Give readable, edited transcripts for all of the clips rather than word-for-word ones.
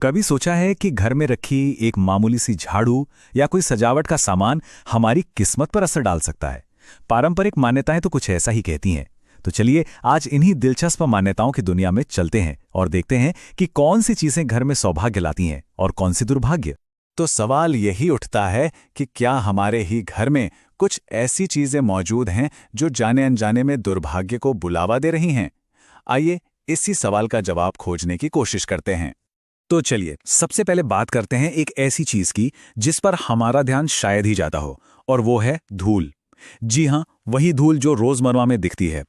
कभी सोचा है कि घर में रखी एक मामूली सी झाड़ू या कोई सजावट का सामान हमारी किस्मत पर असर डाल सकता है। पारंपरिक मान्यताएं तो कुछ ऐसा ही कहती हैं। तो चलिए आज इन्हीं दिलचस्प मान्यताओं की दुनिया में चलते हैं और देखते हैं कि कौन सी चीजें घर में सौभाग्य लाती हैं और कौन सी दुर्भाग्य। तो सवाल यही उठता है कि क्या हमारे ही घर में कुछ ऐसी चीजें मौजूद हैं जो जाने अनजाने में दुर्भाग्य को बुलावा दे रही हैं। आइए इसी सवाल का जवाब खोजने की कोशिश करते हैं। तो चलिए सबसे पहले बात करते हैं एक ऐसी चीज की जिस पर हमारा ध्यान शायद ही जाता हो, और वो है धूल। जी हां, वही धूल जो रोजमर्रा में दिखती है।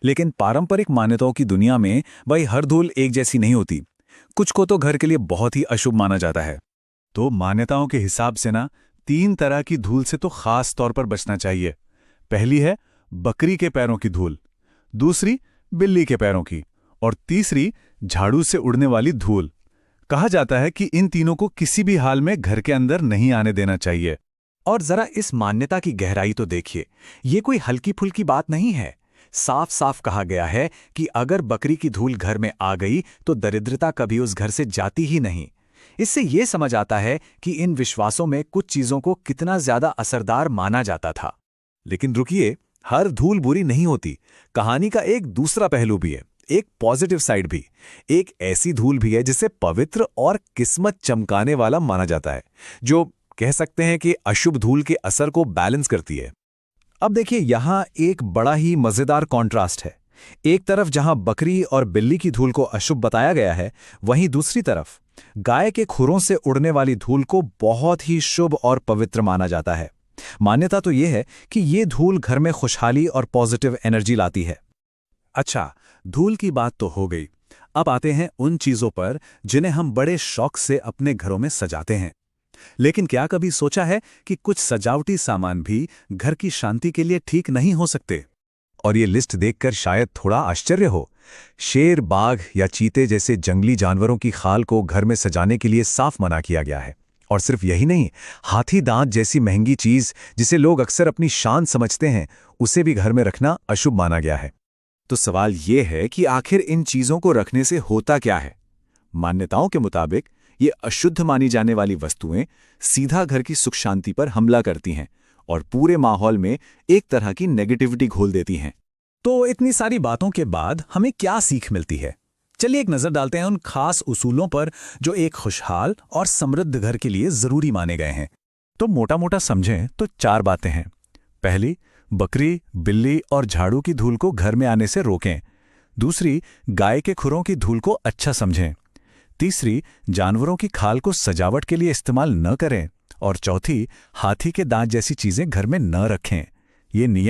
लेकिन पारंपरिक मान्यताओं की दुनिया में भाई हर धूल एक जैसी नहीं होती। कुछ को तो घर के लिए बहुत ही अशुभ माना जाता है। तो मान्यताओं के हिसाब से ना 3 तरह की धूल से तो खास तौर पर बचना चाहिए। पहली है बकरी के पैरों की धूल, दूसरी बिल्ली के पैरों की, और तीसरी झाड़ू से उड़ने वाली धूल। कहा जाता है कि इन तीनों को किसी भी हाल में घर के अंदर नहीं आने देना चाहिए। और जरा इस मान्यता की गहराई तो देखिए, ये कोई हल्की फुल्की बात नहीं है। साफ साफ कहा गया है कि अगर बकरी की धूल घर में आ गई तो दरिद्रता कभी उस घर से जाती ही नहीं। इससे ये समझ आता है कि इन विश्वासों में कुछ चीजों को कितना ज्यादा असरदार माना जाता था। लेकिन रुकिए, हर धूल बुरी नहीं होती। कहानी का एक दूसरा पहलू भी है, एक पॉजिटिव साइड भी। एक ऐसी धूल भी है जिसे पवित्र और किस्मत चमकाने वाला माना जाता है, जो कह सकते हैं कि अशुभ धूल के असर को बैलेंस करती है। अब देखिए, यहां एक बड़ा ही मजेदार कॉन्ट्रास्ट है। एक तरफ जहां बकरी और बिल्ली की धूल को अशुभ बताया गया है, वहीं दूसरी तरफ गाय के खुरों से उड़ने वाली धूल को बहुत ही शुभ और पवित्र माना जाता है। मान्यता तो यह है कि ये धूल घर में खुशहाली और पॉजिटिव एनर्जी लाती है। अच्छा, धूल की बात तो हो गई। अब आते हैं उन चीजों पर जिन्हें हम बड़े शौक से अपने घरों में सजाते हैं। लेकिन क्या कभी सोचा है कि कुछ सजावटी सामान भी घर की शांति के लिए ठीक नहीं हो सकते? और ये लिस्ट देखकर शायद थोड़ा आश्चर्य हो। शेर, बाघ या चीते जैसे जंगली जानवरों की खाल को घर में सजाने के लिए साफ मना किया गया है। और सिर्फ यही नहीं, हाथी दांत जैसी महंगी चीज जिसे लोग अक्सर अपनी शान समझते हैं, उसे भी घर में रखना अशुभ माना गया है। तो सवाल यह है कि आखिर इन चीजों को रखने से होता क्या है? मान्यताओं के मुताबिक ये अशुद्ध मानी जाने वाली वस्तुएं सीधा घर की सुख शांति पर हमला करती हैं और पूरे माहौल में एक तरह की नेगेटिविटी घोल देती हैं। तो इतनी सारी बातों के बाद हमें क्या सीख मिलती है? चलिए एक नजर डालते हैं उन खास उसूलों पर जो एक खुशहाल और समृद्ध घर के लिए जरूरी माने गए हैं। तो मोटा मोटा समझें तो 4 बातें हैं। पहली, बकरी, बिल्ली और झाड़ू की धूल को घर में आने से रोकें। दूसरी, गाय के खुरों की धूल को अच्छा समझें। तीसरी, जानवरों की खाल को सजावट के लिए इस्तेमाल न करें। और चौथी, हाथी के दांत जैसी चीजें घर में न रखें। ये नियम